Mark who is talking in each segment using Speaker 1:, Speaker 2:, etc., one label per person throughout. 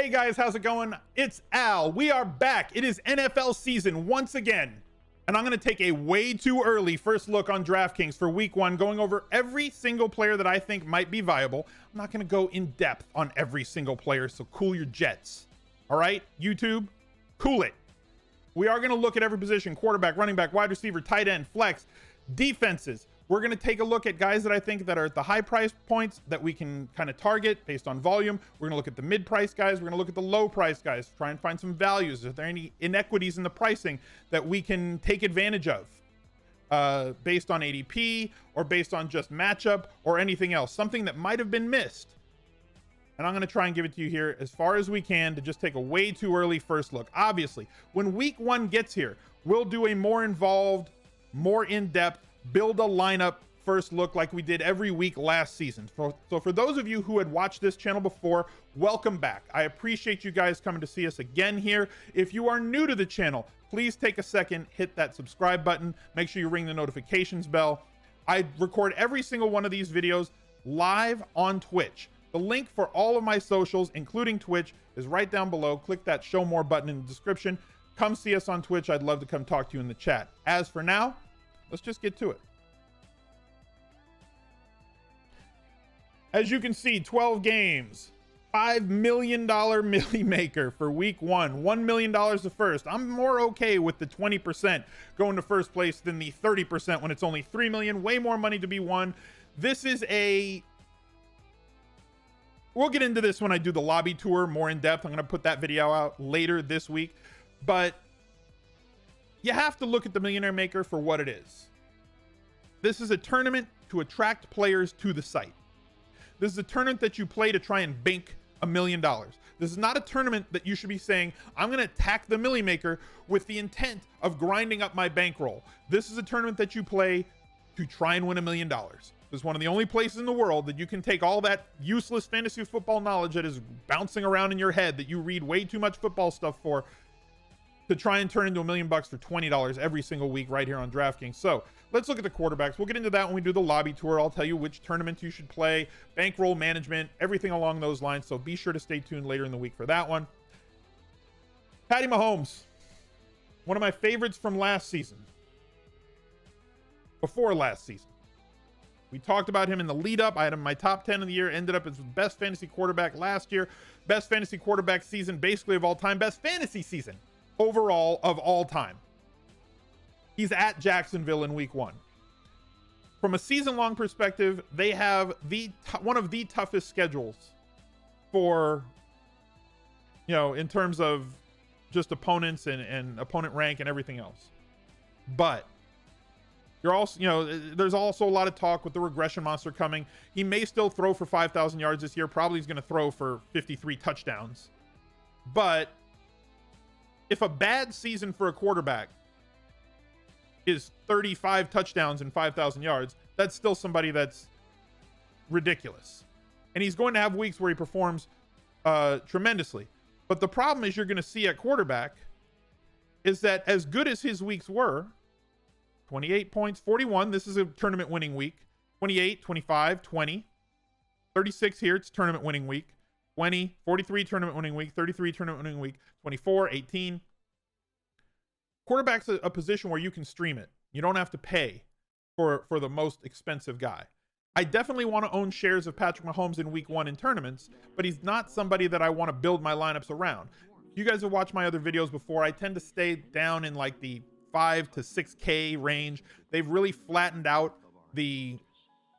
Speaker 1: Hey guys, how's it going? It's Al. We are back. It is NFL season once again. And I'm going to take a way too early first look on DraftKings for week 1, going over every single player that I think might be viable. I'm not going to go in depth on every single player, so cool your jets. All right, YouTube, cool it. We are going to look at every position: quarterback, running back, wide receiver, tight end, flex, defenses. We're going to take a look at guys that I think that are at the high price points that we can kind of target based on volume. We're going to look at the mid price guys. We're going to look at the low price guys, try and find some values. Are there any inequities in the pricing that we can take advantage of based on ADP or based on just matchup or anything else, something that might have been missed? And I'm going to try and give it to you here as far as we can to just take a way too early first look. Obviously, when week 1 gets here, we'll do a more involved, more in-depth, build a lineup first look like we did every week last season. So for those of you who had watched this channel before, welcome back. I appreciate you guys coming to see us again here. If you are new to the channel, please take a second, hit that subscribe button, make sure you ring the notifications bell. I record every single one of these videos live on Twitch. The link for all of my socials, including Twitch, is right down below. Click that show more button in the description. Come see us on Twitch. I'd love to come talk to you in the chat. As for now, let's just get to it. As you can see, 12 games, $5 million milli maker for week 1, $1 million the first. I'm more okay with the 20% going to first place than the 30% when it's only 3 million, way more money to be won. This is we'll get into this when I do the lobby tour more in depth. I'm going to put that video out later this week, but you have to look at the Millionaire Maker for what it is. This is a tournament to attract players to the site. This is a tournament that you play to try and bank $1 million. This is not a tournament that you should be saying, I'm going to attack the Millie Maker with the intent of grinding up my bankroll. This is a tournament that you play to try and win $1 million. This is one of the only places in the world that you can take all that useless fantasy football knowledge that is bouncing around in your head that you read way too much football stuff for, to try and turn into $1 million for $20 every single week right here on DraftKings. So let's look at the quarterbacks. We'll get into that when we do the lobby tour. I'll tell you which tournaments you should play, bankroll management, everything along those lines. So be sure to stay tuned later in the week for that one. Patty Mahomes, one of my favorites from last season, before last season. We talked about him in the lead up. I had him in my top 10 of the year, ended up as the best fantasy quarterback last year, best fantasy quarterback season basically of all time, best fantasy season overall of all time. He's at Jacksonville in week 1. From a season-long perspective, they have one of the toughest schedules for, in terms of just opponents and opponent rank and everything else. But you're also, there's also a lot of talk with the regression monster coming. He may still throw for 5,000 yards this year. Probably he's going to throw for 53 touchdowns. But if a bad season for a quarterback is 35 touchdowns and 5,000 yards, that's still somebody that's ridiculous. And he's going to have weeks where he performs tremendously. But the problem is you're going to see at quarterback is that as good as his weeks were, 28 points, 41, this is a tournament winning week, 28, 25, 20, 36 here, it's tournament winning week, 20, 43 tournament winning week, 33 tournament winning week, 24, 18. Quarterback's a position where you can stream it. You don't have to pay for the most expensive guy. I definitely want to own shares of Patrick Mahomes in week 1 in tournaments, but he's not somebody that I want to build my lineups around. You guys have watched my other videos before. I tend to stay down in like the 5 to 6K range. They've really flattened out the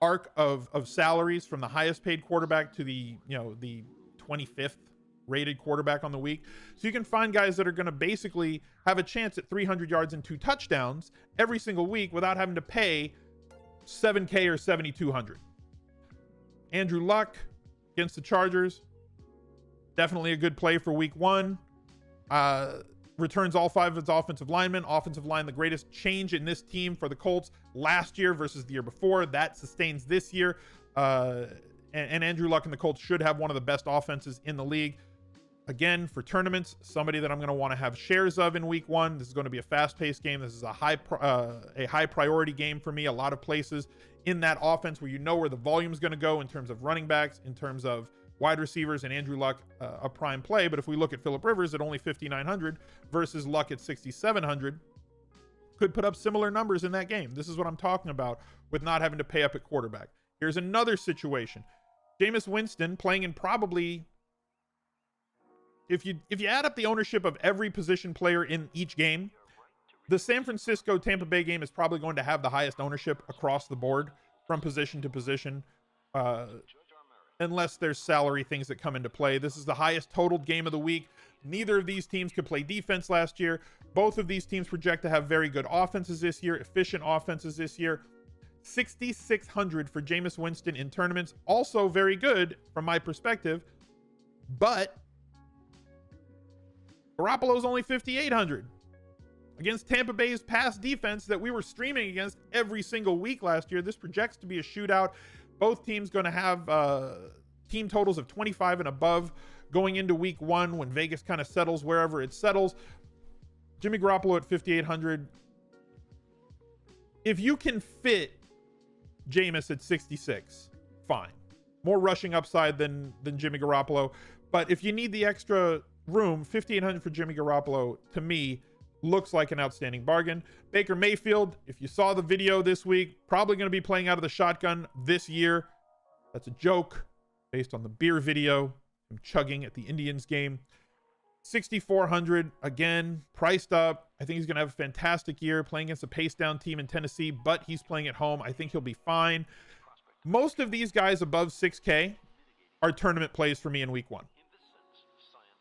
Speaker 1: arc of salaries from the highest paid quarterback to the 25th rated quarterback on the week. So you can find guys that are going to basically have a chance at 300 yards and 2 touchdowns every single week without having to pay 7K or 7,200. Andrew Luck against the Chargers, definitely a good play for week 1. Returns all 5 of its offensive linemen. Offensive line, the greatest change in this team for the Colts last year versus the year before. That sustains this year. And Andrew Luck and the Colts should have one of the best offenses in the league. Again, for tournaments, somebody that I'm going to want to have shares of in week 1. This is going to be a fast-paced game. This is a high priority game for me. A lot of places in that offense where you know where the volume is going to go in terms of running backs, in terms of wide receivers and Andrew Luck a prime play. But if we look at Phillip Rivers at only 5,900 versus Luck at 6,700, could put up similar numbers in that game. This is what I'm talking about with not having to pay up at quarterback. Here's another situation. Jameis Winston playing in probably, if you add up the ownership of every position player in each game, the San Francisco Tampa Bay game is probably going to have the highest ownership across the board from position to position, unless there's salary things that come into play. This is the highest totaled game of the week. Neither of these teams could play defense last year. Both of these teams project to have very good offenses this year, efficient offenses this year. 6,600 for Jameis Winston in tournaments. Also very good from my perspective, but Garoppolo's only 5,800 against Tampa Bay's pass defense that we were streaming against every single week last year. This projects to be a shootout. Both teams going to have team totals of 25 and above going into week one when Vegas kind of settles wherever it settles. Jimmy Garoppolo at 5,800. If you can fit Jameis at 66, fine. More rushing upside than Jimmy Garoppolo. But if you need the extra room, 5,800 for Jimmy Garoppolo, to me, looks like an outstanding bargain. Baker Mayfield, if you saw the video this week, probably going to be playing out of the shotgun this year. That's a joke based on the beer video from chugging at the Indians game. 6,400, again, priced up. I think he's going to have a fantastic year playing against a pace down team in Tennessee, but he's playing at home. I think he'll be fine. Most of these guys above 6K are tournament plays for me in week one,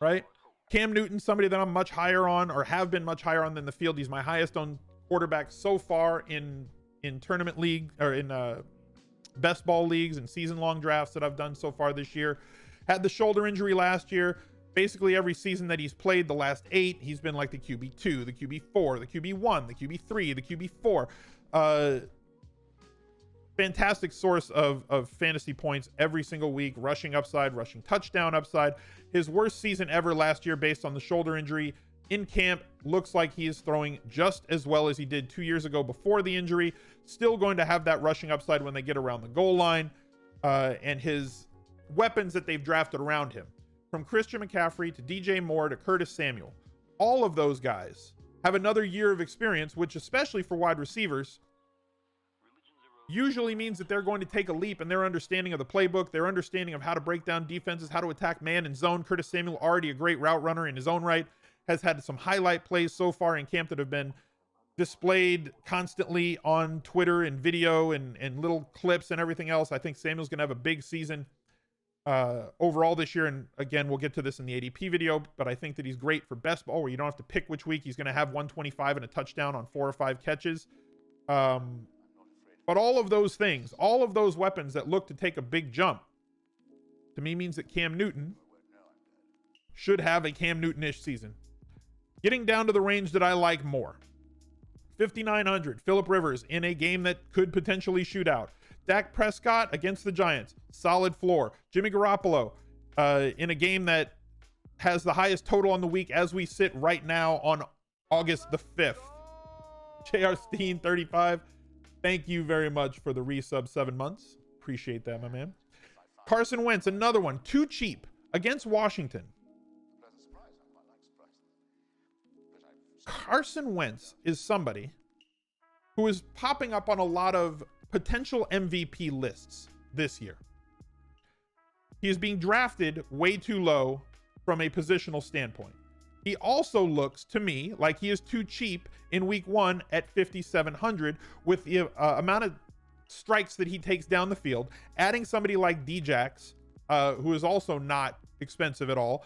Speaker 1: right? Cam Newton, somebody that I'm much higher on, or have been much higher on than the field. He's my highest owned quarterback so far in tournament league, or in best ball leagues and season long drafts that I've done so far this year. Had the shoulder injury last year. Basically every season that he's played, the last 8, he's been like the QB2, the QB4, the QB1, the QB3, the QB4. Fantastic source of fantasy points every single week. Rushing upside, rushing touchdown upside. His worst season ever last year based on the shoulder injury. In camp, looks like he is throwing just as well as he did 2 years ago before the injury. Still going to have that rushing upside when they get around the goal line. And his weapons that they've drafted around him, from Christian McCaffrey to DJ Moore to Curtis Samuel, all of those guys have another year of experience, which especially for wide receivers usually means that they're going to take a leap in their understanding of the playbook, their understanding of how to break down defenses, how to attack man and zone. Curtis Samuel, already a great route runner in his own right, has had some highlight plays so far in camp that have been displayed constantly on Twitter and video and little clips and everything else. I think Samuel's going to have a big season overall this year. And again, we'll get to this in the ADP video, but I think that he's great for best ball, where you don't have to pick which week he's going to have 125 and a touchdown on 4 or 5 catches. But all of those things, all of those weapons that look to take a big jump, to me means that Cam Newton should have a Cam Newton-ish season. Getting down to the range that I like more. 5,900, Phillip Rivers in a game that could potentially shoot out. Dak Prescott against the Giants, solid floor. Jimmy Garoppolo in a game that has the highest total on the week as we sit right now on August the 5th. J.R. Steen, 35. Thank you very much for the resub 7 months. Appreciate that, my man. Carson Wentz, another one. Too cheap against Washington. Carson Wentz is somebody who is popping up on a lot of potential MVP lists this year. He is being drafted way too low from a positional standpoint. He also looks to me like he is too cheap in week one at 5,700 with the amount of strikes that he takes down the field. Adding somebody like Djax, who is also not expensive at all.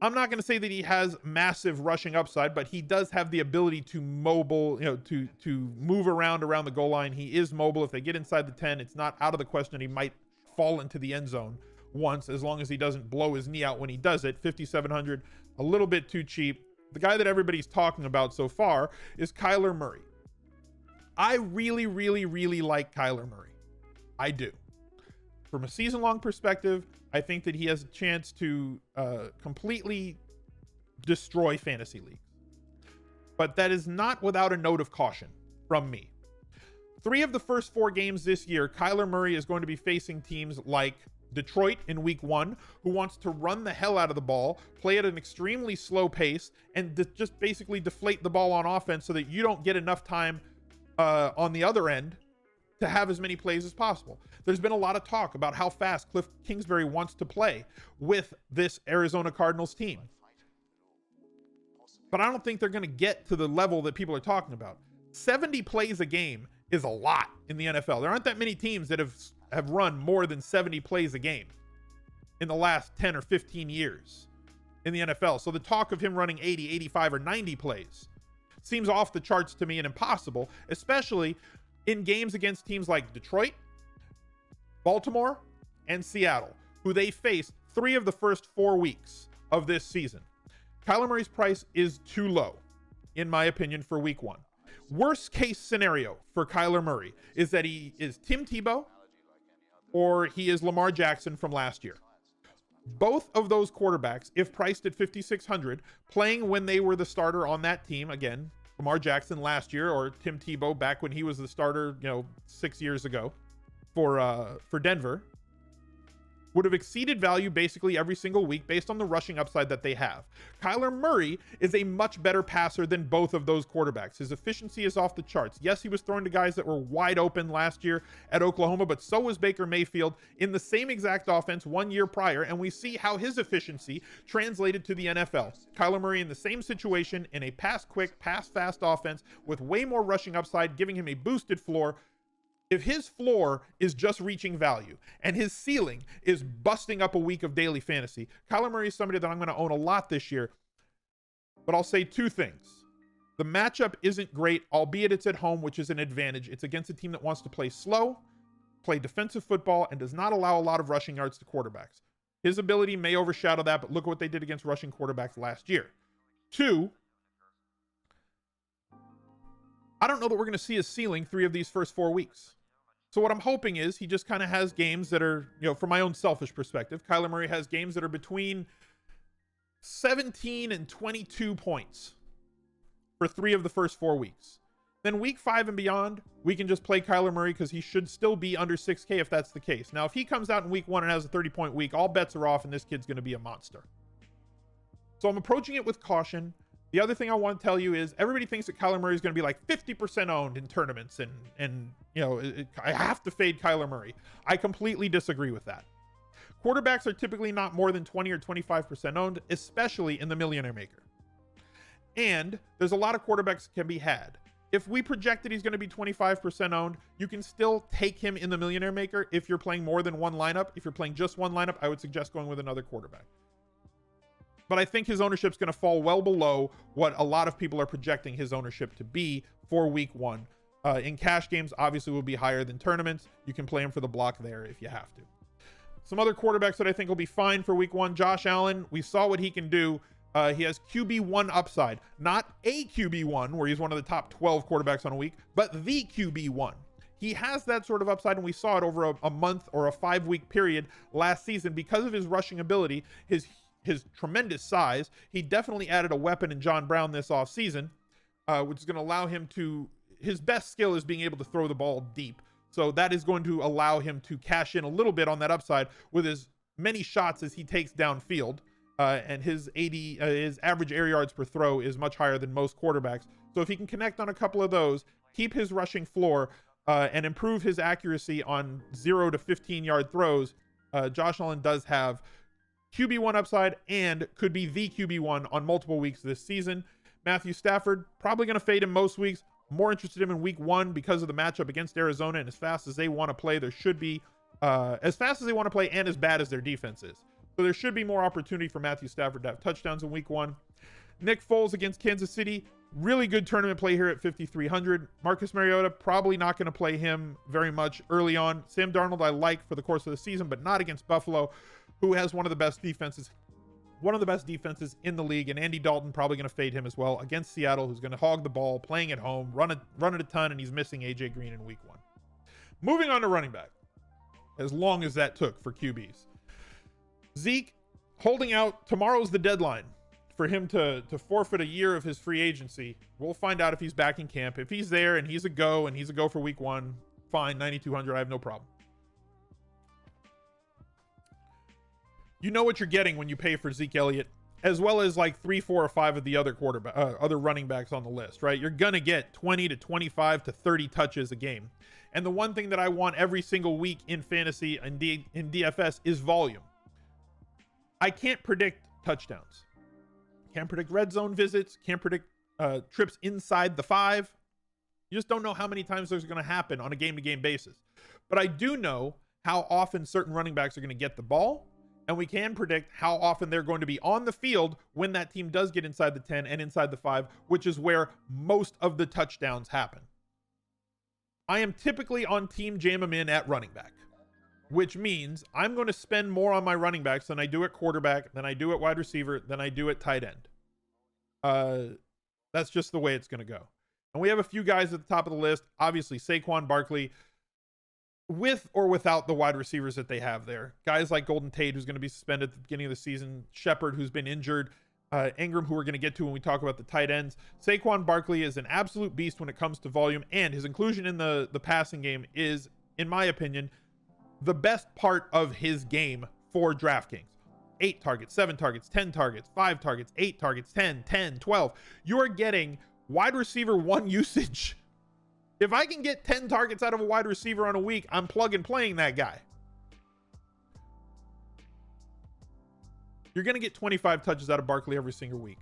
Speaker 1: I'm not going to say that he has massive rushing upside, but he does have the ability to mobile, to move around the goal line. He is mobile. If they get inside the 10, it's not out of the question that he might fall into the end zone once, as long as he doesn't blow his knee out when he does it. 5,700, a little bit too cheap. The guy that everybody's talking about so far is Kyler Murray. I really, really, really like Kyler Murray. I do. From a season-long perspective, I think that he has a chance to completely destroy fantasy leagues. But that is not without a note of caution from me. 3 of the first 4 games this year, Kyler Murray is going to be facing teams like Detroit in week 1, who wants to run the hell out of the ball, play at an extremely slow pace, and just basically deflate the ball on offense so that you don't get enough time on the other end to have as many plays as possible. There's been a lot of talk about how fast Cliff Kingsbury wants to play with this Arizona Cardinals team. But I don't think they're going to get to the level that people are talking about. 70 plays a game is a lot in the NFL. There aren't that many teams that have run more than 70 plays a game in the last 10 or 15 years in the NFL. So the talk of him running 80, 85, or 90 plays seems off the charts to me and impossible, especially in games against teams like Detroit, Baltimore, and Seattle, who they faced 3 of the first 4 weeks of this season. Kyler Murray's price is too low, in my opinion, for week 1. Worst case scenario for Kyler Murray is that he is Tim Tebow or he is Lamar Jackson from last year. Both of those quarterbacks, if priced at $5,600, playing when they were the starter on that team, again, Lamar Jackson last year or Tim Tebow back when he was the starter, 6 years ago for Denver, would have exceeded value basically every single week based on the rushing upside that they have. Kyler Murray is a much better passer than both of those quarterbacks. His efficiency is off the charts. Yes, he was throwing to guys that were wide open last year at Oklahoma, but so was Baker Mayfield in the same exact offense 1 year prior, and we see how his efficiency translated to the NFL. Kyler Murray in the same situation in a pass-quick, pass-fast offense with way more rushing upside, giving him a boosted floor. If his floor is just reaching value and his ceiling is busting up a week of daily fantasy, Kyler Murray is somebody that I'm going to own a lot this year. But I'll say 2 things. The matchup isn't great, albeit it's at home, which is an advantage. It's against a team that wants to play slow, play defensive football, and does not allow a lot of rushing yards to quarterbacks. His ability may overshadow that, but look at what they did against rushing quarterbacks last year. 2, I don't know that we're going to see his ceiling 3 of these first 4 weeks. So what I'm hoping is he just kind of has games that are, from my own selfish perspective, Kyler Murray has games that are between 17 and 22 points for 3 of the first 4 weeks. Then week 5 and beyond, we can just play Kyler Murray because he should still be under 6K if that's the case. Now, if he comes out in week 1 and has a 30-point week, all bets are off and this kid's going to be a monster. So I'm approaching it with caution. The other thing I want to tell you is everybody thinks that Kyler Murray is going to be like 50% owned in tournaments and I have to fade Kyler Murray. I completely disagree with that. Quarterbacks are typically not more than 20 or 25% owned, especially in the Millionaire Maker. And there's a lot of quarterbacks that can be had. If we project that he's going to be 25% owned, you can still take him in the Millionaire Maker if you're playing more than one lineup. If you're playing just one lineup, I would suggest going with another quarterback. But I think his ownership is going to fall well below what a lot of people are projecting his ownership to be for week 1. In cash games, obviously, will be higher than tournaments. You can play him for the block there if you have to. Some other quarterbacks that I think will be fine for week 1. Josh Allen, we saw what he can do. He has QB1 upside, not a QB1 where he's one of the top 12 quarterbacks on a week, but the QB1. He has that sort of upside, and we saw it over a month or a 5-week period last season because of his rushing ability, his tremendous size. He definitely added a weapon in John Brown this offseason, which is going to allow him to, his best skill is being able to throw the ball deep. So that is going to allow him to cash in a little bit on that upside with as many shots as he takes downfield. And his average air yards per throw is much higher than most quarterbacks. So if he can connect on a couple of those, keep his rushing floor, and improve his accuracy on 0 to 15-yard throws, Josh Allen does have QB1 upside and could be the QB1 on multiple weeks this season. Matthew Stafford, probably going to fade him most weeks. More interested in week 1 because of the matchup against Arizona, and as fast as they want to play, there should be as fast as they want to play and as bad as their defense is. So there should be more opportunity for Matthew Stafford to have touchdowns in week 1. Nick Foles against Kansas City, really good tournament play here at 5,300. Marcus Mariota, probably not going to play him very much early on. Sam Darnold I like for the course of the season, but not against Buffalo, who has one of the best defenses in the league, and Andy Dalton probably going to fade him as well against Seattle, who's going to hog the ball, playing at home, run it a ton, and he's missing AJ Green in week 1. Moving on to running back, as long as that took for QBs. Zeke holding out. Tomorrow's the deadline for him to forfeit a year of his free agency. We'll find out if he's back in camp. If he's there and he's a go for week 1, fine, 9,200, I have no problem. You know what you're getting when you pay for Zeke Elliott, as well as like 3, 4, or 5 of the other other running backs on the list, right? You're going to get 20 to 25 to 30 touches a game. And the one thing that I want every single week in fantasy and in DFS is volume. I can't predict touchdowns. Can't predict red zone visits. Can't predict trips inside the 5. You just don't know how many times there's going to happen on a game-to-game basis. But I do know how often certain running backs are going to get the ball, and we can predict how often they're going to be on the field when that team does get inside the 10 and inside the 5, which is where most of the touchdowns happen. I am typically on team jam 'em in at running back, which means I'm going to spend more on my running backs than I do at quarterback, than I do at wide receiver, than I do at tight end. That's just the way it's going to go. And we have a few guys at the top of the list. Obviously, Saquon, Barkley, with or without the wide receivers that they have there. Guys like Golden Tate, who's going to be suspended at the beginning of the season. Shepard, who's been injured. Ingram, who we're going to get to when we talk about the tight ends. Saquon Barkley is an absolute beast when it comes to volume, and his inclusion in the passing game is, in my opinion, the best part of his game for DraftKings. 8 targets, 7 targets, 10 targets, 5 targets, 8 targets, 10, 10, 12. You're getting wide receiver 1 usage. If I can get 10 targets out of a wide receiver on a week, I'm plug and playing that guy. You're going to get 25 touches out of Barkley every single week.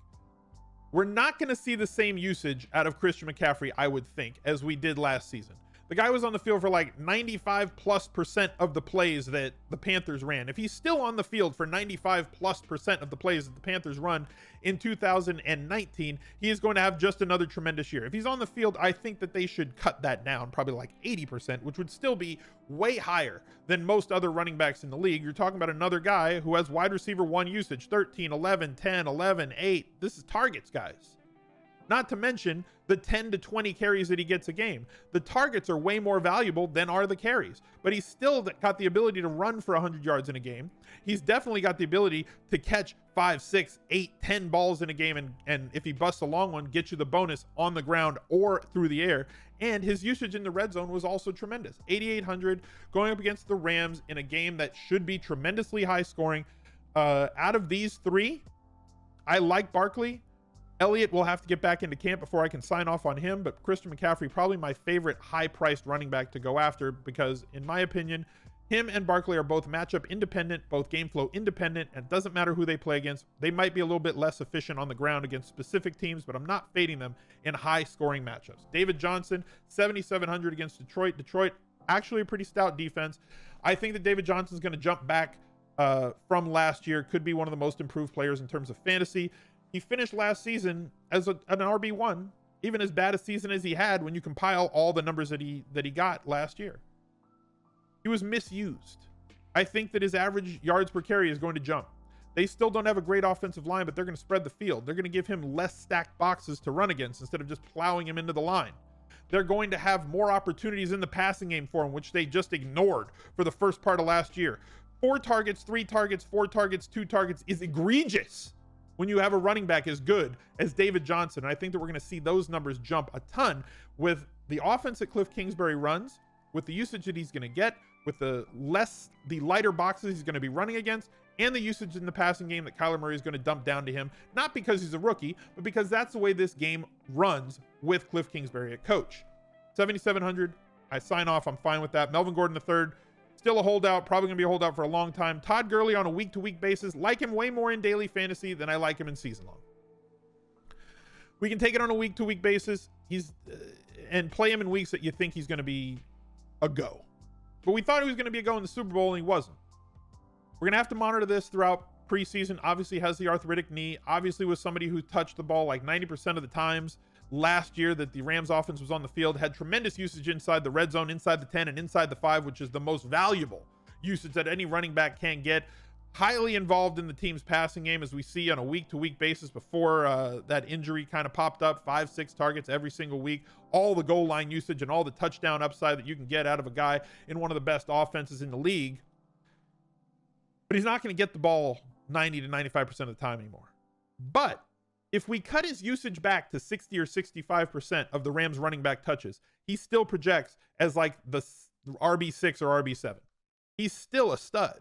Speaker 1: We're not going to see the same usage out of Christian McCaffrey, I would think, as we did last season. The guy was on the field for like 95+% of the plays that the Panthers ran. If he's still on the field for 95+% of the plays that the Panthers run in 2019, he is going to have just another tremendous year. If he's on the field, I think that they should cut that down, probably like 80%, which would still be way higher than most other running backs in the league. You're talking about another guy who has wide receiver 1 usage, 13, 11, 10, 11, 8. This is targets, guys. Not to mention the 10 to 20 carries that he gets a game. The targets are way more valuable than are the carries, but he's still got the ability to run for 100 yards in a game. He's definitely got the ability to catch 5, 6, 8, 10 balls in a game, and if he busts a long one, get you the bonus on the ground or through the air. And his usage in the red zone was also tremendous. 8,800 going up against the Rams in a game that should be tremendously high scoring. Out of these 3, I like Barkley. Elliott will have to get back into camp before I can sign off on him, but Christian McCaffrey, probably my favorite high-priced running back to go after, because in my opinion, him and Barkley are both matchup independent, both game flow independent, and it doesn't matter who they play against. They might be a little bit less efficient on the ground against specific teams, but I'm not fading them in high-scoring matchups. David Johnson, 7,700 against Detroit. Detroit, actually a pretty stout defense. I think that David Johnson's going to jump back from last year, could be one of the most improved players in terms of fantasy. He finished last season as an RB1, even as bad a season as he had when you compile all the numbers that he got last year. He was misused. I think that his average yards per carry is going to jump. They still don't have a great offensive line, but they're going to spread the field. They're going to give him less stacked boxes to run against instead of just plowing him into the line. They're going to have more opportunities in the passing game for him, which they just ignored for the first part of last year. 4 targets, 3 targets, 4 targets, 2 targets is egregious when you have a running back as good as David Johnson. And I think that we're going to see those numbers jump a ton with the offense that Cliff Kingsbury runs, with the usage that he's going to get, with the lighter boxes he's going to be running against, and the usage in the passing game that Kyler Murray is going to dump down to him, not because he's a rookie, but because that's the way this game runs with Cliff Kingsbury at coach. 7,700, I sign off. I'm fine with that. Melvin Gordon III, still a holdout, probably going to be a holdout for a long time. Todd Gurley on a week-to-week basis. Like him way more in daily fantasy than I like him in season long. We can take it on a week-to-week basis. And play him in weeks that you think he's going to be a go. But we thought he was going to be a go in the Super Bowl, and he wasn't. We're going to have to monitor this throughout preseason. Obviously has the arthritic knee. Obviously was somebody who touched the ball like 90% of the times last year that the Rams offense was on the field. Had tremendous usage inside the red zone, inside the 10, and inside the 5, which is the most valuable usage that any running back can get. Highly involved in the team's passing game, as we see on a week-to-week basis before that injury kind of popped up. 5, 6 targets every single week. All the goal line usage and all the touchdown upside that you can get out of a guy in one of the best offenses in the league. But he's not going to get the ball 90 to 95% of the time anymore. But if we cut his usage back to 60 or 65% of the Rams running back touches, he still projects as like the RB6 or RB7. He's still a stud.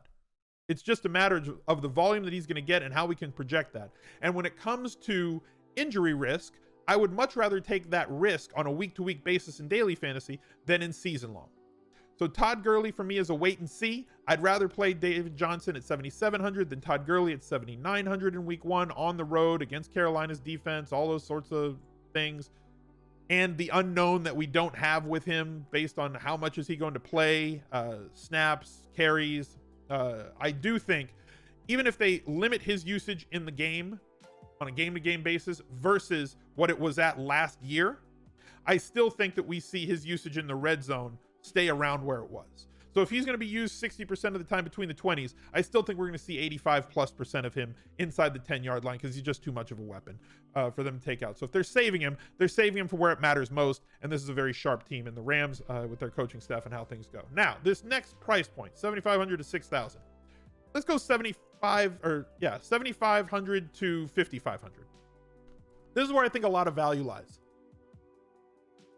Speaker 1: It's just a matter of the volume that he's going to get and how we can project that. And when it comes to injury risk, I would much rather take that risk on a week-to-week basis in daily fantasy than in season long. So Todd Gurley for me is a wait and see. I'd rather play David Johnson at 7,700 than Todd Gurley at 7,900 in week 1 on the road against Carolina's defense, all those sorts of things. And the unknown that we don't have with him based on how much is he going to play, snaps, carries. I do think even if they limit his usage in the game on a game-to-game basis versus what it was at last year, I still think that we see his usage in the red zone stay around where it was. So if he's going to be used 60% of the time between the 20s, I still think we're going to see 85+% of him inside the 10-yard line because he's just too much of a weapon for them to take out. So if they're saving him for where it matters most, and this is a very sharp team in the Rams with their coaching staff and how things go. Now, this next price point, 7,500 to 6,000. Let's go 7,500 to 5,500. This is where I think a lot of value lies.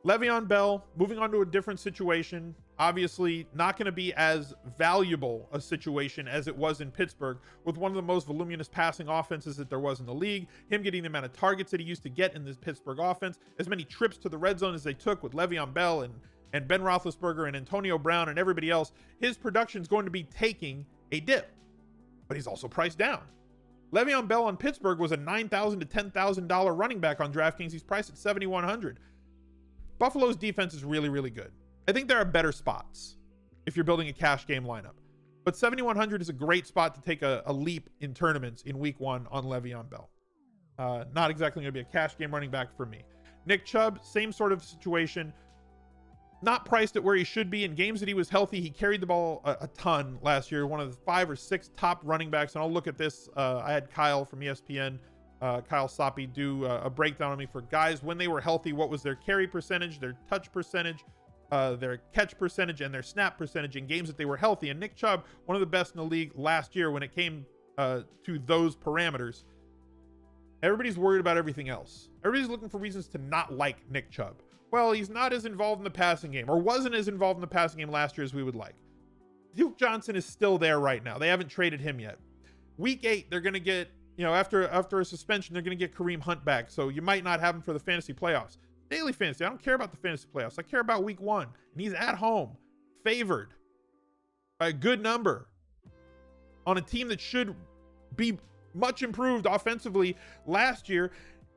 Speaker 1: Le'Veon Bell moving on to a different situation. Obviously not going to be as valuable a situation as it was in Pittsburgh with one of the most voluminous passing offenses that there was in the league. Him getting the amount of targets that he used to get in this Pittsburgh offense, as many trips to the red zone as they took with Le'Veon Bell and Ben Roethlisberger and Antonio Brown and everybody else. His production is going to be taking a dip, but he's also priced down. Le'Veon Bell on Pittsburgh was a $9,000 to $10,000 running back on DraftKings. He's priced at $7,100. Buffalo's defense is really, really good. I think there are better spots if you're building a cash game lineup. But 7,100 is a great spot to take a leap in tournaments in week 1 on Le'Veon Bell. Not exactly going to be a cash game running back for me. Nick Chubb, same sort of situation. Not priced at where he should be. In games that he was healthy, he carried the ball a ton last year. One of the 5 or 6 top running backs. And I'll look at this. I had Kyle from ESPN, Kyle Soppy, do a breakdown on me for guys when they were healthy. What was their carry percentage, their touch percentage, their catch percentage, and their snap percentage in games that they were healthy. And Nick Chubb, one of the best in the league last year when it came to those parameters. Everybody's worried about everything else. Everybody's looking for reasons to not like Nick Chubb. Well, he's not as involved in the passing game, or wasn't as involved in the passing game last year as we would like. Duke Johnson is still there right now. They haven't traded him yet. Week 8, they're going to get, after a suspension, they're going to get Kareem Hunt back. So you might not have him for the fantasy playoffs. Daily fantasy, I don't care about the fantasy playoffs. I care about week 1. And he's at home, favored by a good number on a team that should be much improved offensively last year.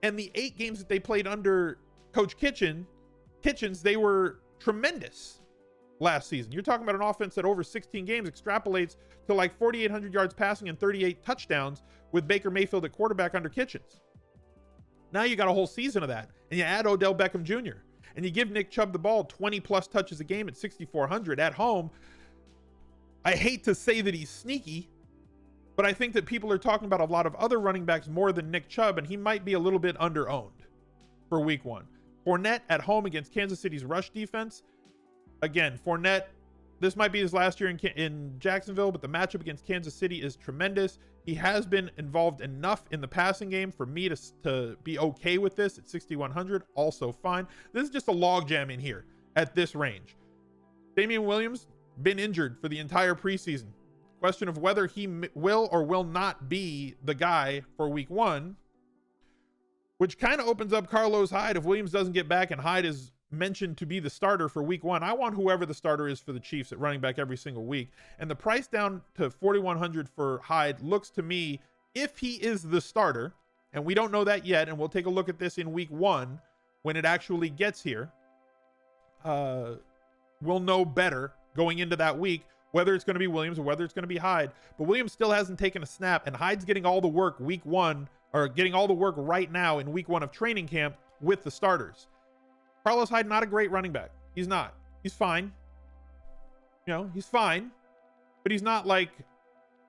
Speaker 1: And the 8 games that they played under Coach Kitchens, they were tremendous last season. You're talking about an offense that over 16 games extrapolates to like 4,800 yards passing and 38 touchdowns with Baker Mayfield at quarterback under Kitchens. Now you got a whole season of that, and you add Odell Beckham Jr. and you give Nick Chubb the ball 20+ touches a game at 6,400 at home. I hate to say that he's sneaky, but I think that people are talking about a lot of other running backs more than Nick Chubb, and he might be a little bit under-owned for week 1. Fournette at home against Kansas City's rush defense. Again, Fournette, this might be his last year in Jacksonville, but the matchup against Kansas City is tremendous. He has been involved enough in the passing game for me to be okay with this at 6,100. Also fine. This is just a logjam in here at this range. Damian Williams, been injured for the entire preseason. Question of whether he will or will not be the guy for week 1, which kind of opens up Carlos Hyde. If Williams doesn't get back and Hyde is mentioned to be the starter for week 1, I want whoever the starter is for the Chiefs at running back every single week. And the price down to 4,100 for Hyde looks to me, if he is the starter, and we don't know that yet, and we'll take a look at this in week 1 when it actually gets here. We'll know better going into that week whether it's going to be Williams or whether it's going to be Hyde. But Williams still hasn't taken a snap, and Hyde's getting all the work week 1, or getting all the work right now in week 1 of training camp with the starters. Carlos Hyde, not a great running back. He's not. He's fine. He's fine. But he's not like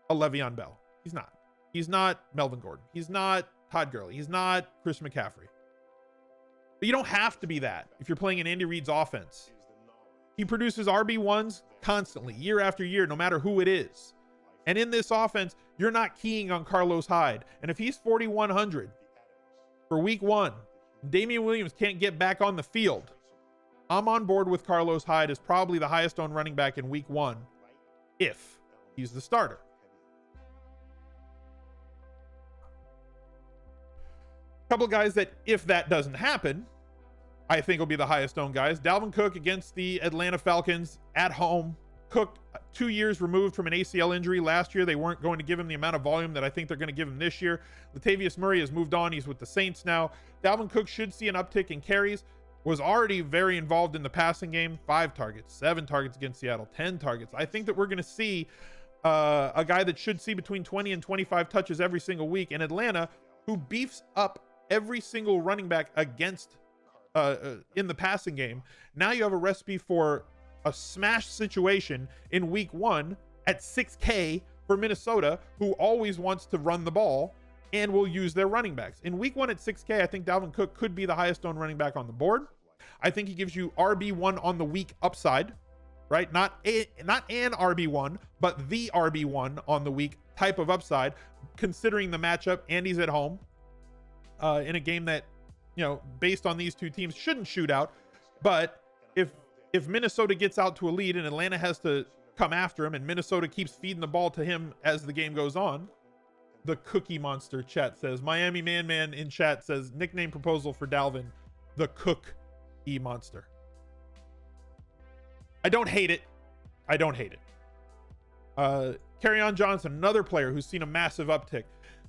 Speaker 1: a Le'Veon Bell. He's not. He's not Melvin Gordon. He's not Todd Gurley. He's not Christian McCaffrey. But you don't have to be that if you're playing in Andy Reid's offense. He produces RB1s constantly, year after year, no matter who it is. And in this offense, you're not keying on Carlos Hyde. And if he's 4,100 for week 1, Damian Williams can't get back on the field, I'm on board with Carlos Hyde as probably the highest owned running back in week 1 if he's the starter. Couple guys that, if that doesn't happen, I think will be the highest owned guys. Dalvin Cook against the Atlanta Falcons at home. Cook, 2 years removed from an ACL injury. Last year, they weren't going to give him the amount of volume that I think they're going to give him this year. Latavius Murray has moved on. He's with the Saints now. Dalvin Cook should see an uptick in carries. Was already very involved in the passing game. 5 targets, 7 targets against Seattle, 10 targets. I think that we're going to see a guy that should see between 20 and 25 touches every single week in Atlanta, who beefs up every single running back against in the passing game. Now you have a recipe for a smash situation in week 1 at 6K for Minnesota, who always wants to run the ball and will use their running backs. In week 1 at 6K, I think Dalvin Cook could be the highest owned running back on the board. I think he gives you RB1 on the week upside, right? Not an RB1, but the RB1 on the week type of upside, considering the matchup, and he's at home in a game that, you know, based on these two teams, shouldn't shoot out. But if Minnesota gets out to a lead and Atlanta has to come after him, and Minnesota keeps feeding the ball to him as the game goes on, the Cookie Monster chat says, Miami Man in chat says, nickname proposal for Dalvin, the Cookie Monster. I don't hate it. I don't hate it. KERRYON Johnson, another player who's seen a massive uptick.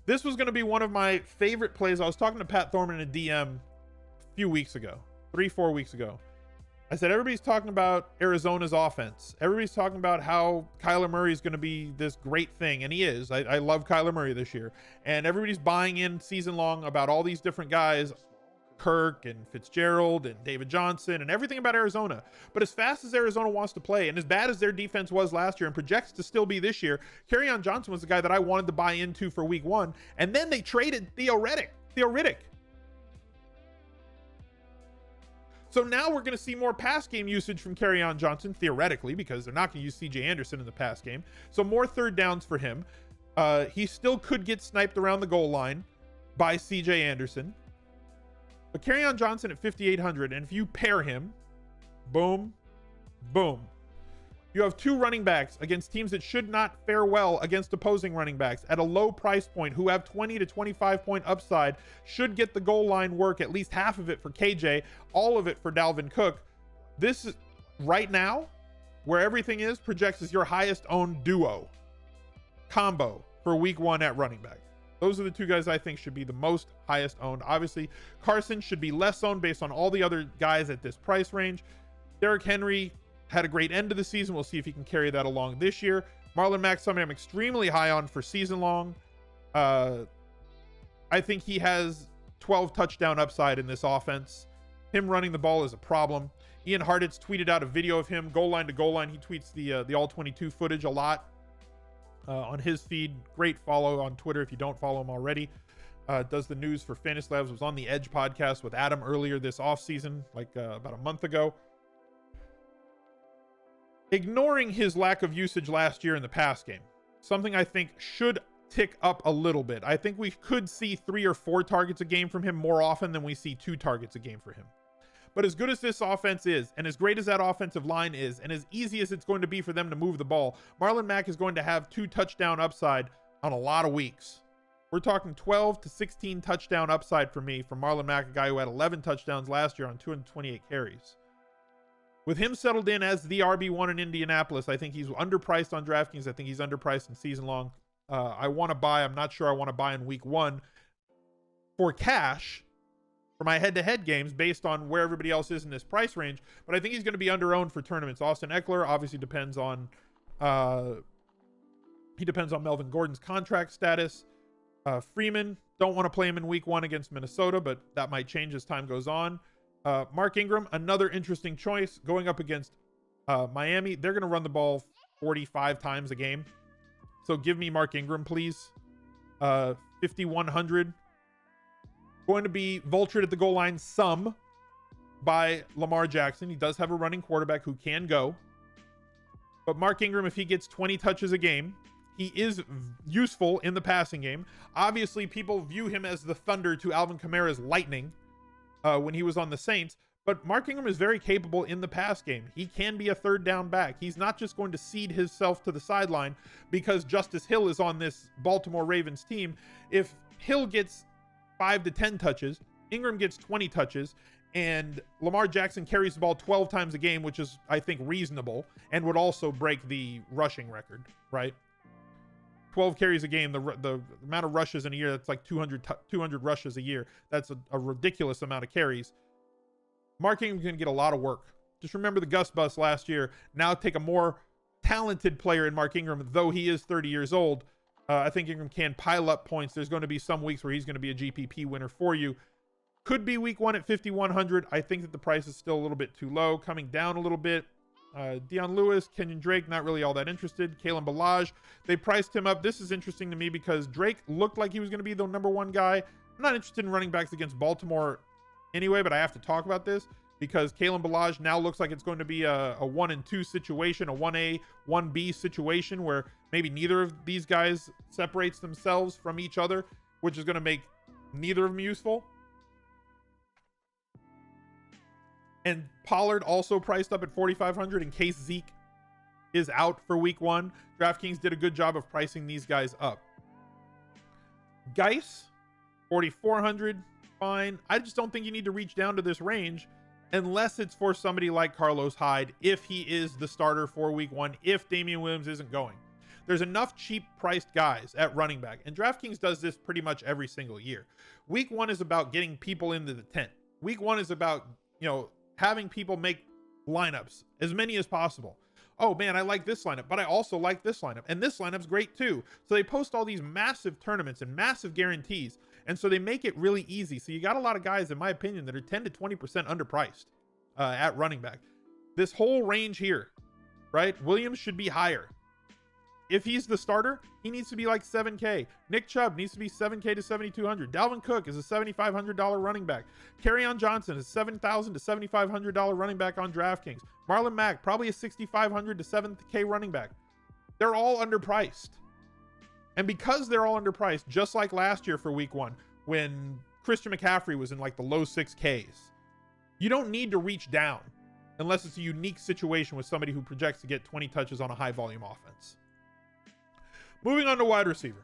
Speaker 1: This was going to be one of my favorite plays. I was talking to Pat Thorman in a DM a few weeks ago, 3-4 weeks ago. I said, everybody's talking about Arizona's offense. Everybody's talking about how Kyler Murray is going to be this great thing. And he is. I love Kyler Murray this year. And everybody's buying in season long about all these different guys, KIRK and Fitzgerald and David Johnson and everything about Arizona. But as fast as Arizona wants to play, and as bad as their defense was last year and projects to still be this year, KERRYON Johnson was the guy that I wanted to buy into for week 1. And then they traded Theoretic. So now we're going to see more pass game usage from KERRYON Johnson, theoretically, because they're not going to use CJ Anderson in the pass game. So more third downs for him. He still could get sniped around the goal line by CJ Anderson. But KERRYON Johnson at 5,800, and if you pair him, boom, boom. You have 2 running backs against teams that should not fare well against opposing running backs at a low price point, who have 20 to 25 point upside, should get the goal line work, at least half of it for KJ, all of it for Dalvin Cook. This is right now where everything is projects as your highest owned duo combo for week 1 at running back. Those are the 2 guys I think should be the most highest owned. Obviously, CARSON should be less owned based on all the other guys at this price range. Derrick Henry had a great end of the season. We'll see if he can carry that along this year. Marlon Mack, somebody I'm extremely high on for season long. I think he has 12 touchdown upside in this offense. Him running the ball is a problem. Ian Hartitz tweeted out a video of him goal line to goal line. He tweets the all 22 footage a lot on his feed. Great follow on Twitter if you don't follow him already. Does the news for Fantasy Labs. Was on the Edge podcast with Adam earlier this offseason, like about a month ago. Ignoring his lack of usage last year in the pass game, something I think should tick up a little bit. I think we could see 3 or 4 targets a game from him more often than we see 2 targets a game for him. But as good as this offense is, and as great as that offensive line is, and as easy as it's going to be for them to move the ball, Marlon Mack is going to have 2 touchdown upside on a lot of weeks. We're talking 12 to 16 touchdown upside for me from Marlon Mack, a guy who had 11 touchdowns last year on 228 carries. With him settled in as the RB1 in Indianapolis, I think he's underpriced on DraftKings. I think he's underpriced in season long. I want to buy. I'm not sure I want to buy in week 1 for cash for my head-to-head games based on where everybody else is in this price range. But I think he's going to be under-owned for tournaments. Austin Eckler obviously depends on Melvin Gordon's contract status. Freeman, don't want to play him in week 1 against Minnesota, but that might change as time goes on. Mark Ingram, another interesting choice going up against Miami. They're going to run the ball 45 times a game. So give me Mark Ingram, please. 5,100. Going to be vultured at the goal line some by Lamar Jackson. He does have a running quarterback who can go. But Mark Ingram, if he gets 20 touches a game, he is useful in the passing game. Obviously, people view him as the thunder to Alvin Kamara's lightning when he was on the Saints. But Mark Ingram is very capable in the pass game. He can be a third down back. He's not just going to cede himself to the sideline because Justice Hill is on this Baltimore Ravens team. If Hill gets 5 to 10 touches. Ingram gets 20 touches. And Lamar Jackson carries the ball 12 times a game, which is, I think, reasonable and would also break the rushing record, right? 12 carries a game, the amount of rushes in a year, that's like 200 rushes a year. That's a ridiculous amount of carries. Mark Ingram can get a lot of work. Just remember the Gus Bus last year. Now take a more talented player in Mark Ingram, though he is 30 years old. I think Ingram can pile up points. There's going to be some weeks where he's going to be a GPP winner for you. Could be week 1 at 5,100. I think that the price is still a little bit too low, coming down a little bit. Deion Lewis, Kenyon Drake, not really all that interested. Kalen Ballage, they priced him up. This is interesting to me because Drake looked like he was going to be the #1 guy. I'm not interested in running backs against Baltimore anyway, but I have to talk about this because Kalen Ballage now looks like it's going to be a 1 and 2 situation, a 1A, 1B situation where maybe neither of these guys separates themselves from each other, which is going to make neither of them useful. And Pollard also priced up at 4,500 in case Zeke is out for week 1. DraftKings did a good job of pricing these guys up. Geis, 4,400, fine. I just don't think you need to reach down to this range unless it's for somebody like Carlos Hyde, if he is the starter for week 1, if Damian Williams isn't going. There's enough cheap priced guys at running back, and DraftKings does this pretty much every single year. Week 1 is about getting people into the tent. Week 1 is about, having people make lineups, as many as possible. Oh man, I like this lineup, but I also like this lineup, and this lineup's great too. So they post all these massive tournaments and massive guarantees, and so they make it really easy. So you got a lot of guys, in my opinion, that are 10 to 20% underpriced at running back. This whole range here, right? Williams should be higher. If he's the starter, he needs to be like 7K. Nick Chubb needs to be 7K to 7,200. Dalvin Cook is a $7,500 running back. KERRYON Johnson is $7,000 to $7,500 running back on DraftKings. Marlon Mack, probably a $6,500 to 7K running back. They're all underpriced. And because they're all underpriced, just like last year for week 1, when Christian McCaffrey was in like the low 6Ks, you don't need to reach down unless it's a unique situation with somebody who projects to get 20 touches on a high volume offense. Moving on to wide receiver.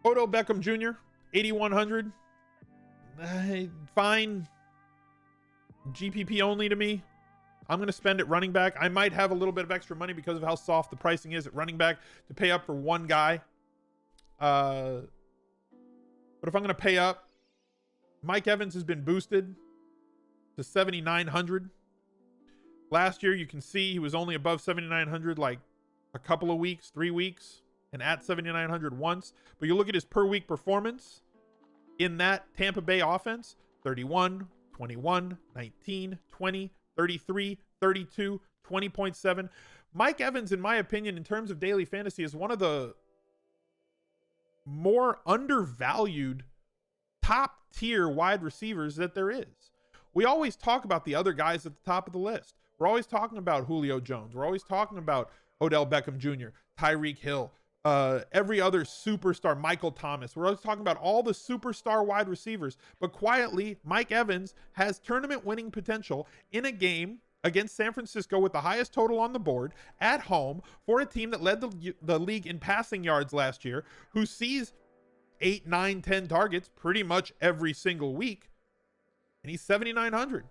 Speaker 1: Odell Beckham Jr., 8,100. Fine. GPP only to me. I'm going to spend at running back. I might have a little bit of extra money because of how soft the pricing is at running back to pay up for one guy. But if I'm going to pay up, Mike Evans has been boosted to 7,900. Last year, you can see he was only above 7,900 like a couple of weeks, 3 weeks, and at 7,900 once. But you look at his per week performance in that Tampa Bay offense: 31, 21, 19, 20, 33, 32, 20.7. Mike Evans, in my opinion, in terms of daily fantasy, is one of the more undervalued top tier wide receivers that there is. We always talk about the other guys at the top of the list. We're always talking about Julio Jones. We're always talking about Odell Beckham Jr., Tyreek Hill, every other superstar, Michael Thomas. We're always talking about all the superstar wide receivers, but quietly, Mike Evans has tournament winning potential in a game against San Francisco with the highest total on the board at home for a team that led the league in passing yards last year, who sees 8, 9, 10 targets pretty much every single week, and he's 7,900.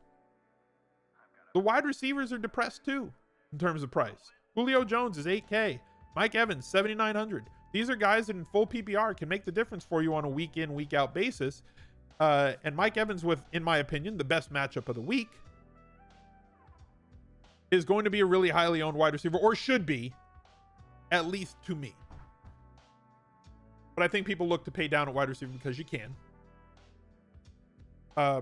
Speaker 1: The wide receivers are depressed too in terms of price. Julio Jones is 8K. Mike Evans, 7,900. These are guys that in full PPR can make the difference for you on a week in, week out basis. And Mike Evans with, in my opinion, the best matchup of the week, is going to be a really highly owned wide receiver, or should be, at least to me. But I think people look to pay down at wide receiver because you can.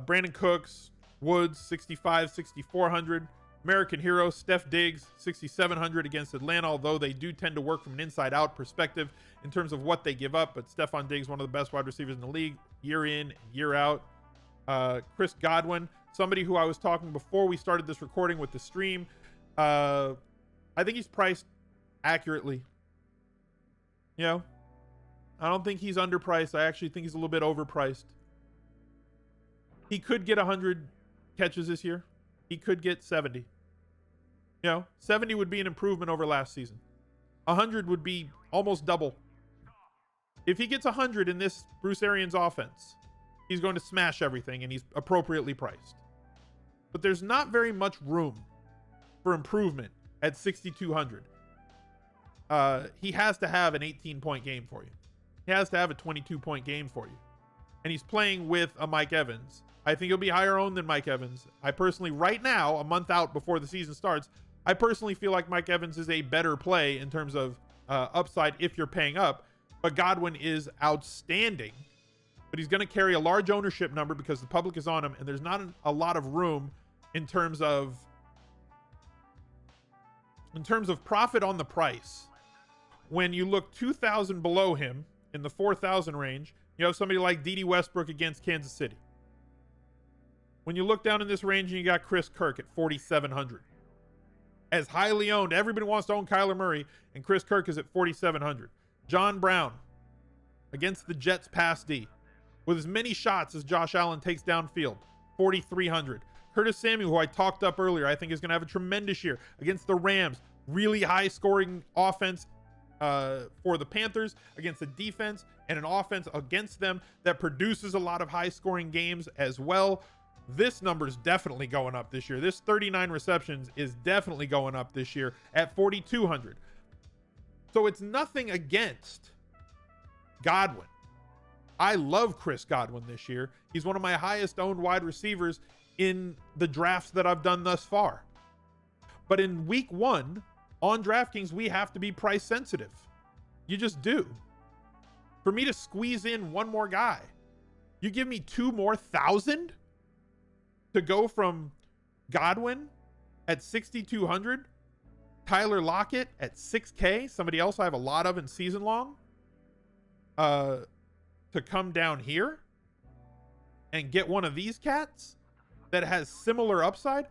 Speaker 1: Brandon Cooks, Woods, 6,500, 6,400. American hero Steph Diggs, 6,700 against Atlanta, although they do tend to work from an inside-out perspective in terms of what they give up. But Stephon Diggs, one of the best wide receivers in the league, year in and year out. Chris Godwin, somebody who I was talking before we started this recording with the stream. I think he's priced accurately. I don't think he's underpriced. I actually think he's a little bit overpriced. He could get 100 catches this year. He could get 70. 70 would be an improvement over last season. 100 would be almost double. If he gets 100 in this Bruce Arians offense, he's going to smash everything, and he's appropriately priced. But there's not very much room for improvement at 6,200. He has to have an 18-point game for you. He has to have a 22-point game for you. And he's playing with a Mike Evans. I think he'll be higher owned than Mike Evans. I personally, right now, a month out before the season starts, I personally feel like Mike Evans is a better play in terms of upside if you're paying up. But Godwin is outstanding. But he's going to carry a large ownership number because the public is on him, and there's not a lot of room in terms of profit on the price. When you look 2,000 below him in the 4,000 range, you have somebody like D.D. Westbrook against Kansas City. When you look down in this range, and you got Chris Kirk at 4,700. As highly owned, everybody wants to own Kyler Murray, and Chris Kirk is at 4,700. John Brown against the Jets pass D with as many shots as Josh Allen takes downfield, 4,300. Curtis Samuel, who I talked up earlier, I think is going to have a tremendous year against the Rams. Really high scoring offense for the Panthers against the defense, and an offense against them that produces a lot of high scoring games as well. This number is definitely going up this year. This 39 receptions is definitely going up this year at 4,200. So it's nothing against Godwin. I love Chris Godwin this year. He's one of my highest owned wide receivers in the drafts that I've done thus far. But in week 1 on DraftKings, we have to be price sensitive. You just do. For me to squeeze in one more guy, you give me 2 more thousand to go from Godwin at 6,200, Tyler Lockett at 6K, somebody else I have a lot of in season long, to come down here and get one of these cats that has similar upside.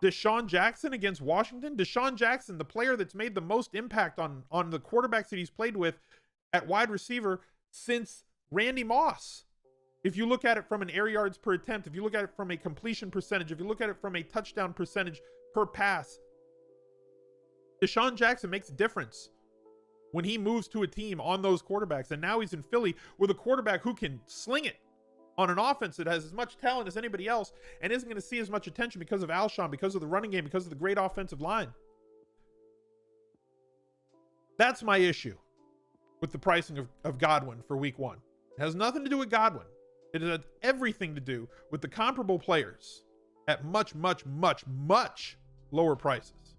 Speaker 1: Deshaun Jackson against Washington. Deshaun Jackson, the player that's made the most impact on the quarterbacks that he's played with at wide receiver since Randy Moss. If you look at it from an air yards per attempt, if you look at it from a completion percentage, if you look at it from a touchdown percentage per pass, Deshaun Jackson makes a difference when he moves to a team on those quarterbacks. And now he's in Philly with a quarterback who can sling it on an offense that has as much talent as anybody else and isn't going to see as much attention because of Alshon, because of the running game, because of the great offensive line. That's my issue with the pricing of Godwin for week 1. It has nothing to do with Godwin. It has everything to do with the comparable players at much, much, much, much lower prices.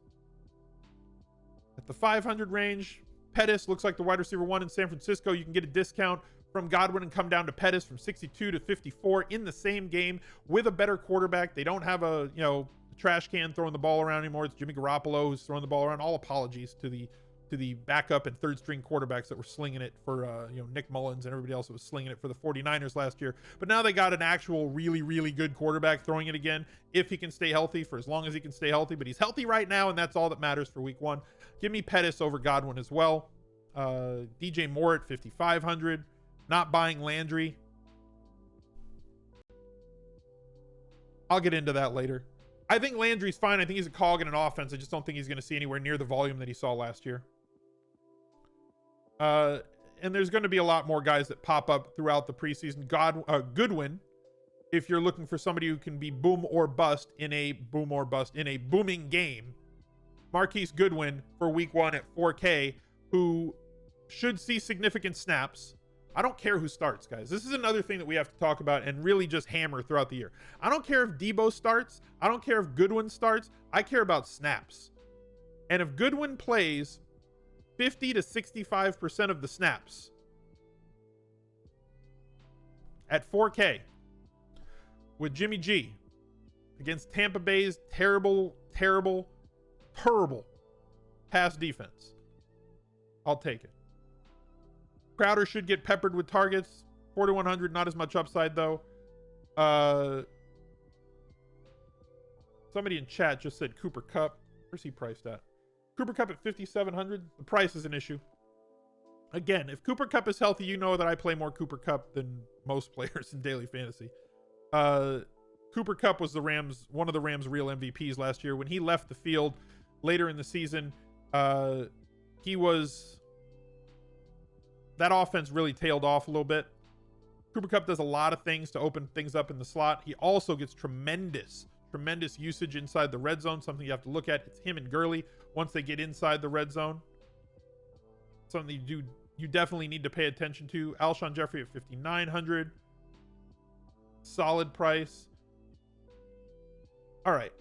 Speaker 1: At the 500 range, Pettis looks like the wide receiver 1 in San Francisco. You can get a discount from Godwin and come down to Pettis from 62 to 54 in the same game with a better quarterback. They don't have a, trash can throwing the ball around anymore. It's Jimmy Garoppolo who's throwing the ball around. All apologies to the backup and third string quarterbacks that were slinging it for Nick Mullins and everybody else that was slinging it for the 49ers last year. But now they got an actual really, really good quarterback throwing it again, if he can stay healthy, for as long as he can stay healthy. But he's healthy right now, and that's all that matters for week 1. Give me Pettis over Godwin as well. DJ Moore at 5,500. Not buying Landry. I'll get into that later. I think Landry's fine. I think he's a cog in an offense. I just don't think he's going to see anywhere near the volume that he saw last year. And there's going to be a lot more guys that pop up throughout the preseason. Goodwin, if you're looking for somebody who can be boom or bust in a booming game. Marquise Goodwin for week 1 at 4K, who should see significant snaps. I don't care who starts, guys. This is another thing that we have to talk about and really just hammer throughout the year. I don't care if Debo starts. I don't care if Goodwin starts. I care about snaps. And if Goodwin plays 50 to 65% of the snaps at 4K with Jimmy G against Tampa Bay's terrible pass defense, I'll take it. Crowder should get peppered with targets. 4,100, not as much upside though. Somebody in chat just said Cooper Kupp. Where's he priced at? Cooper Kupp at 5,700. The price is an issue. Again, if Cooper Kupp is healthy, you know that I play more Cooper Kupp than most players in daily fantasy. Cooper Kupp was one of the Rams' real MVPs last year. When he left the field later in the season, he was that offense really tailed off a little bit. Cooper Kupp does a lot of things to open things up in the slot. He also gets tremendous usage inside the red zone, something you have to look at. It's him and Gurley once they get inside the red zone. Something you definitely need to pay attention to. Alshon Jeffrey at 5,900. Solid price. All right.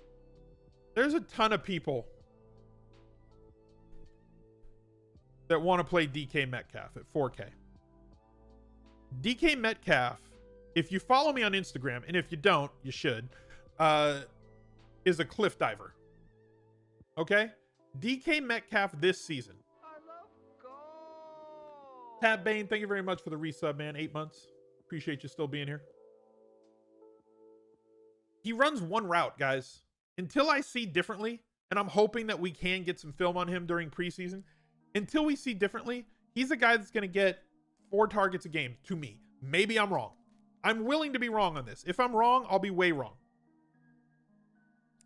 Speaker 1: There's a ton of people that want to play DK Metcalf at 4K. DK Metcalf, if you follow me on Instagram, and if you don't, you should, is a cliff diver. Okay? DK Metcalf this season. Tab Bane, thank you very much for the resub, man. 8 months. Appreciate you still being here. He runs one route, guys. Until I see differently, and I'm hoping that we can get some film on him during preseason. Until we see differently, he's a guy that's going to get 4 targets a game to me. Maybe I'm wrong. I'm willing to be wrong on this. If I'm wrong, I'll be way wrong.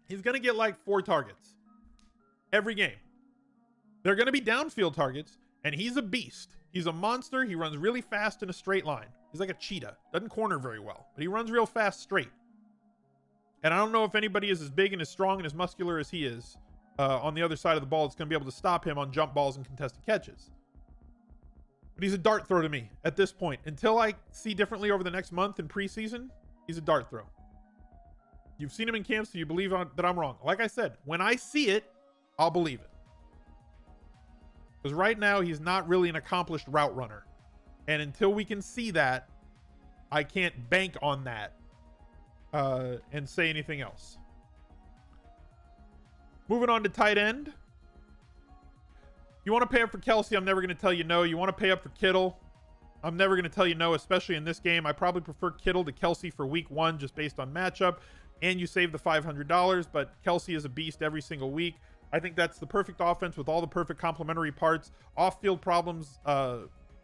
Speaker 1: He's going to get like 4 targets every game. They're going to be downfield targets, and he's a beast. He's a monster. He runs really fast in a straight line. He's like a cheetah. Doesn't corner very well, but he runs real fast straight. And I don't know if anybody is as big and as strong and as muscular as he is on the other side of the ball that's going to be able to stop him on jump balls and contested catches. But he's a dart throw to me at this point. Until I see differently over the next month in preseason, he's a dart throw. You've seen him in camp, so you believe that I'm wrong. Like I said, when I see it, I'll believe it. Because right now, he's not really an accomplished route runner. And until we can see that, I can't bank on that and say anything else. Moving on to tight end. You want to pay up for Kelsey, I'm never going to tell you no. You want to pay up for Kittle, I'm never going to tell you no, especially in this game. I probably prefer Kittle to Kelsey for week 1 just based on matchup. And you save the $500, but Kelsey is a beast every single week. I think that's the perfect offense with all the perfect complementary parts. Off-field problems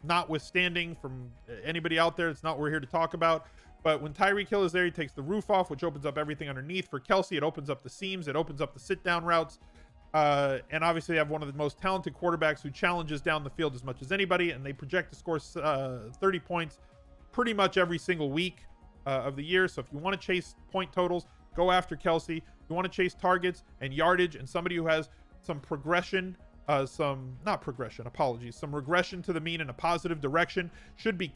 Speaker 1: notwithstanding from anybody out there. It's not what we're here to talk about. But when Tyreek Hill is there, he takes the roof off, which opens up everything underneath. For Kelsey, it opens up the seams. It opens up the sit-down routes. And obviously, they have one of the most talented quarterbacks who challenges down the field as much as anybody. And they project to score 30 points pretty much every single week of the year. So if you want to chase point totals, go after Kelsey. You want to chase targets and yardage and somebody who has some progression, some regression to the mean in a positive direction should be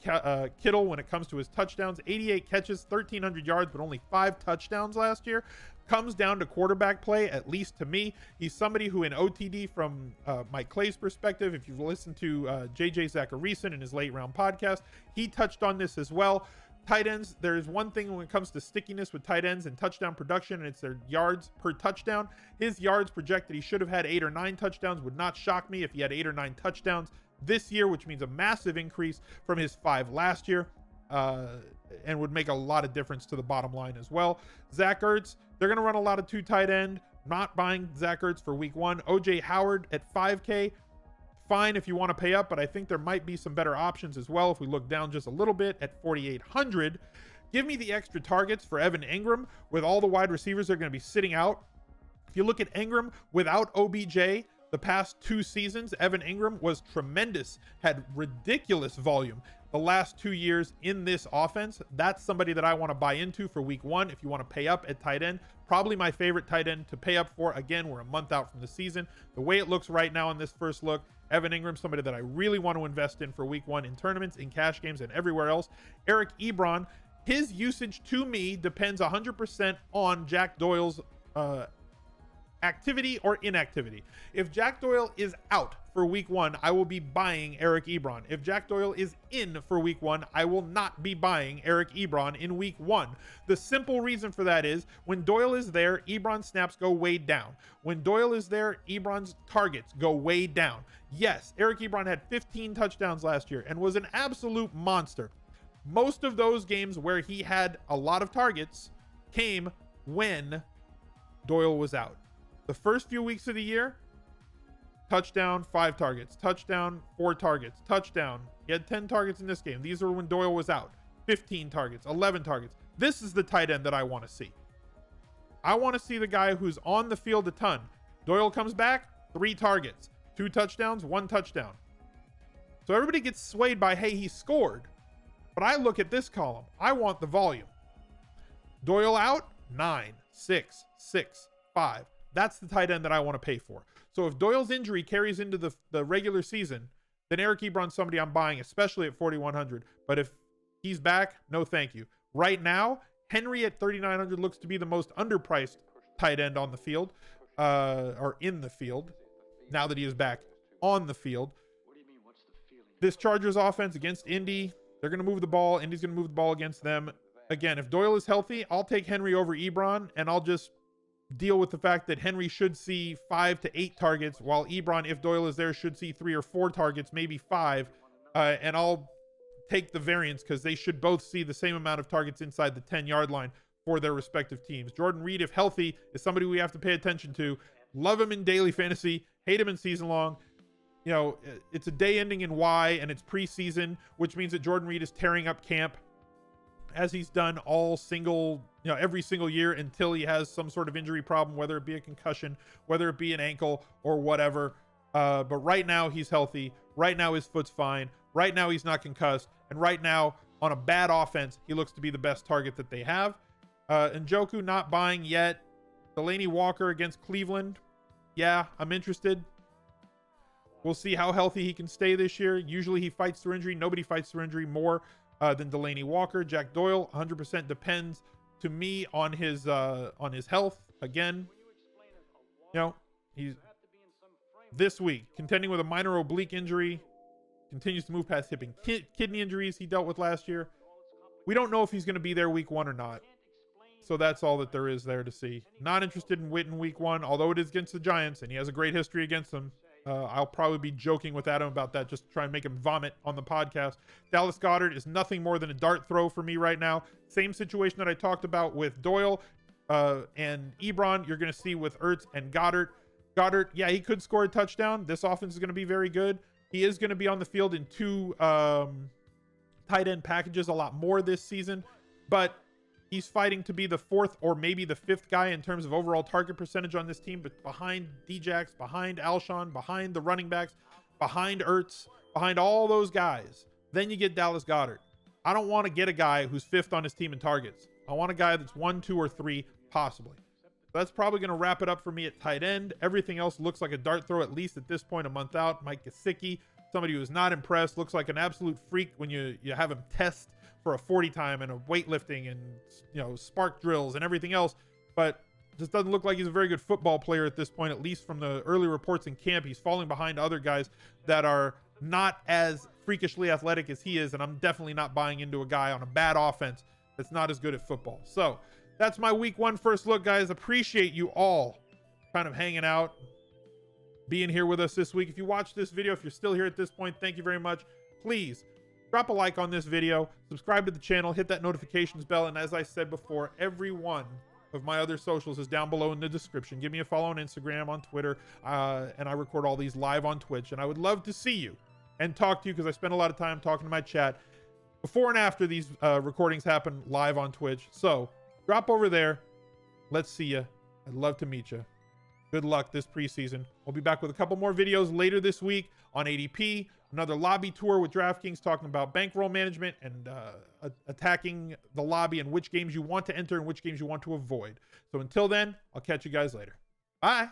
Speaker 1: Kittle when it comes to his touchdowns. 88 catches, 1,300 yards, but only 5 touchdowns last year. Comes down to quarterback play, at least to me. He's somebody who in OTD, from Mike Clay's perspective, if you've listened to JJ Zacharyson in his late round podcast, he touched on this as well. Tight ends, there's one thing when it comes to stickiness with tight ends and touchdown production, and it's their yards per touchdown. His yards projected, he should have had 8 or 9 touchdowns. Would not shock me if he had 8 or 9 touchdowns this year, which means a massive increase from his 5 last year, and would make a lot of difference to the bottom line as well. Zach Ertz, they're going to run a lot of 2 tight end. Not buying Zach Ertz for week 1. OJ Howard at 5K. Fine if you want to pay up, but I think there might be some better options as well if we look down just a little bit at 4,800. Give me the extra targets for Evan Ingram with all the wide receivers that are going to be sitting out. If you look at Ingram without OBJ, the past 2 seasons, Evan Ingram was tremendous, had ridiculous volume the last 2 years in this offense. That's somebody that I want to buy into for week 1 if you want to pay up at tight end. Probably my favorite tight end to pay up for. Again, we're a month out from the season. The way it looks right now in this first look, Evan Ingram, somebody that I really want to invest in for week 1 in tournaments, in cash games, and everywhere else. Eric Ebron, his usage to me depends 100% on Jack Doyle's activity or inactivity. If Jack Doyle is out for week 1, I will be buying Eric Ebron. If Jack Doyle is in for week 1, I will not be buying Eric Ebron in week 1. The simple reason for that is when Doyle is there, Ebron's snaps go way down. When Doyle is there, Ebron's targets go way down. Yes, Eric Ebron had 15 touchdowns last year and was an absolute monster. Most of those games where he had a lot of targets came when Doyle was out. The first few weeks of the year, touchdown, 5 targets, touchdown, 4 targets, touchdown. He had 10 targets in this game. These were when Doyle was out. 15 targets, 11 targets. This is the tight end that I want to see. I want to see the guy who's on the field a ton. Doyle comes back, 3 targets, 2 touchdowns, 1 touchdown. So everybody gets swayed by, hey, he scored. But I look at this column. I want the volume. Doyle out, 9, 6, 6, 5. That's the tight end that I want to pay for. So if Doyle's injury carries into the regular season, then Eric Ebron's somebody I'm buying, especially at 4,100. But if he's back, no thank you. Right now, Henry at 3,900 looks to be the most underpriced tight end on the field, or in the field, now that he is back on the field. This Chargers offense against Indy, they're going to move the ball. Indy's going to move the ball against them. Again, if Doyle is healthy, I'll take Henry over Ebron, and I'll just deal with the fact that Henry should see 5 to 8 targets, while Ebron, if Doyle is there, should see 3 or 4 targets, maybe 5. And I'll take the variance because they should both see the same amount of targets inside the 10-yard line for their respective teams. Jordan Reed, if healthy, is somebody we have to pay attention to. Love him in daily fantasy, hate him in season long. You know, it's a day ending in Y, and it's preseason, which means that Jordan Reed is tearing up camp as he's done every single year until he has some sort of injury problem, whether it be a concussion, whether it be an ankle or whatever. But right now he's healthy. Right now his foot's fine. Right now he's not concussed. And right now on a bad offense, he looks to be the best target that they have. Njoku not buying yet. Delaney Walker against Cleveland. Yeah, I'm interested. We'll see how healthy he can stay this year. Usually he fights through injury. Nobody fights through injury more than Delaney Walker. Jack Doyle, 100% depends to me on his health. Again, you know, he's this week contending with a minor oblique injury, continues to move past hip and kidney injuries he dealt with last year. We don't know if he's going to be there week 1 or not. So that's all that there is there to see. Not interested in Witten week 1, although it is against the Giants and he has a great history against them. I'll probably be joking with Adam about that, just to try and make him vomit on the podcast. Dallas Goedert is nothing more than a dart throw for me right now. Same situation that I talked about with Doyle and Ebron, you're going to see with Ertz and Goedert. Goedert, yeah, he could score a touchdown. This offense is going to be very good. He is going to be on the field in 2 tight end packages a lot more this season, but he's fighting to be the 4th or maybe the 5th guy in terms of overall target percentage on this team, but behind Djax, behind Alshon, behind the running backs, behind Ertz, behind all those guys. Then you get Dallas Goedert. I don't want to get a guy who's 5th on his team in targets. I want a guy that's 1, 2, or 3, possibly. That's probably going to wrap it up for me at tight end. Everything else looks like a dart throw, at least at this point, a month out. Mike Gesicki, somebody who is not impressed, looks like an absolute freak when you have him test for a 40 time and a weightlifting and, you know, spark drills and everything else, but just doesn't look like he's a very good football player at this point, at least from the early reports in camp. He's falling behind other guys that are not as freakishly athletic as he is, and I'm definitely not buying into a guy on a bad offense that's not as good at football. So that's my week 1 first look, guys. Appreciate you all kind of hanging out, being here with us this week. If you watched this video, if you're still here at this point, thank you very much. Please drop a like on this video, subscribe to the channel, hit that notifications bell, and as I said before, every one of my other socials is down below in the description. Give me a follow on Instagram, on Twitter, and I record all these live on Twitch, and I would love to see you and talk to you because I spend a lot of time talking to my chat before and after these recordings happen live on Twitch. So drop over there. Let's see you. I'd love to meet you. Good luck this preseason. We'll be back with a couple more videos later this week on ADP, another lobby tour with DraftKings talking about bankroll management and attacking the lobby and which games you want to enter and which games you want to avoid. So until then, I'll catch you guys later. Bye.